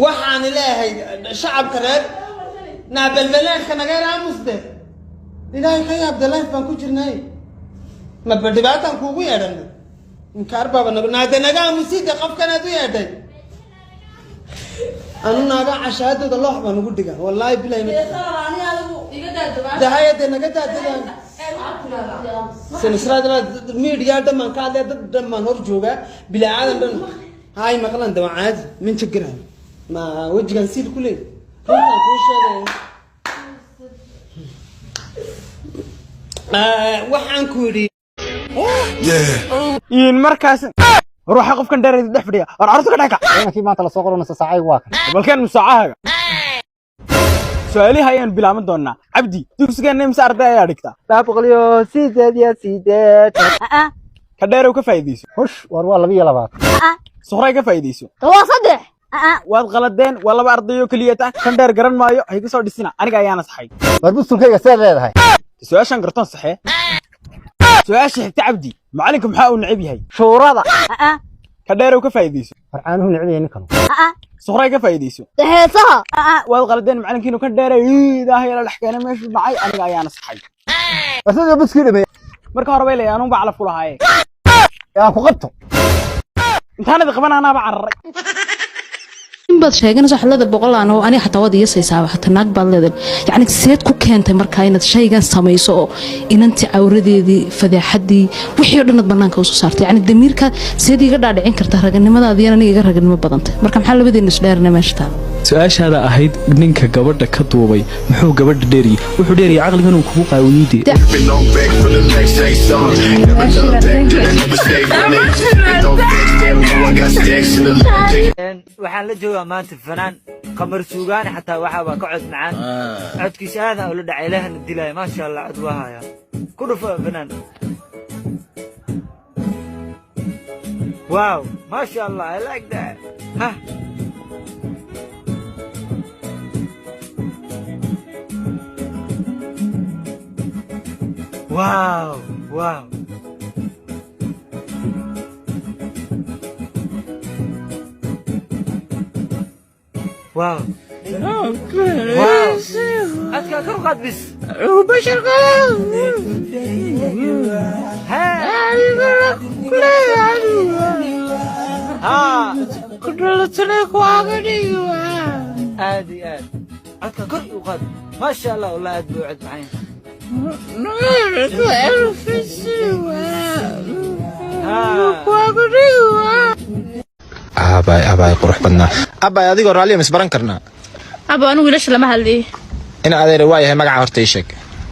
وحان إلهي شعب كرد نابل بلان كان غير عمسده إلهي خي عبد الله فانكو جرناي ما بدباتان كوكو يادن إنكار بابا نادا نغا مسيدة قف كان دو يادن أنا نادا عشاهد الله بانو قدقا والله بلا ده هاي ده نغا دادان سنسرا ميديا دمان كاده دمان هرجوغا بلا عالم دن هاي مقلان دمان عادي من شكرها ما وجه نسيت كله waxaan ku yiri in markaas ruuxa qofkan dheereed dhex fadhiya war arto ka dhaka kii maanta la soo qorona saacay waa kan balkan musaacaha su'aalaha ayaan bilaaban doonaa abdi dugsigeena imsa arday ayaa dhigta 788 ka dheerow ka faa'iideyso hush war waa 22 suqray ka faa'iideyso waa saddex waad qaladeen waa laba ardayo kaliya ta kan dheer garan maayo ay ka soo dhisina aniga ayaana saxay war busulkayga see leedahay su'aashan gartan saxee su'aasha xigta abdi macalinku maxaa uu necib yahay shuurada ka dheerow ka faa'iideyso farcaanuhu necib yahay ninkan suqray ka faa'iideyso heesaha waad qaladeen macalinkiinu kan dheeray ilaahay la dhaxkeena meeshu dhacay aniga ayaana saxay asada buskii dhamay marka hore bay leeyaan baa calaf ku lahaayay yaa ku qabto intaanad qabanana ba cararay in baad sheeganayso xalada boqolaan oo ani xataa wad iyo saysaaba xataa naag baad leedahay yani seed ku keentay markaa inaad shaygan samayso oo inantii awradeedii fadeexadii wixii oo dhan banaanka u soo saartay yani damiirka seed iga dhaadhicin karta raganimadaada iyo aniga iga raganimo badantay marka maxaa labadeena isdheerna meesha taa su'aashaada ahayd ninka gabadha ka duubay muxuu gabadha dheeriyay wuxuu dheeriyay aqligan uu kugu qaawiyay waxaan la joogaa maanta fanaan qamar suugaan xataa waxa waa ka cod macaan codkiisa aad ula dhacay ilaahna dilay ma sha Allah cod waa haya ku dhufo fanaan wow ma sha Allah I like that ha wow wow واو واو أذكر كم قد بس وبشر قلم ها ها كنت لك واقعي عادي عادي أذكر كم قد ما شاء الله والله أدبو عد معين نعرف السواء واقعي أباي قروح بدنا أباي أديكو رالي مسبرن كرنا abo anigu wiilasha lama hadlii إن أدير وايه مقع هرتيشك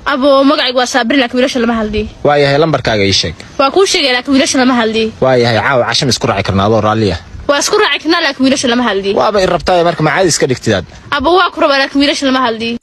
abo magacaygu waa saabrin laakiin wiilasha lama hadlii وايه لمبركاga يشك waa kuu sheegay laakiin wiilasha lama hadlii وايه عاو عشان isku raaci karnaa adoo raaliya waa isku raaci karnaa laakiin wiilasha lama hadlii waaba irabtaa marka ma caadi iska dhigtid abo waa ku rabaa laakiin wiilasha lama hadlii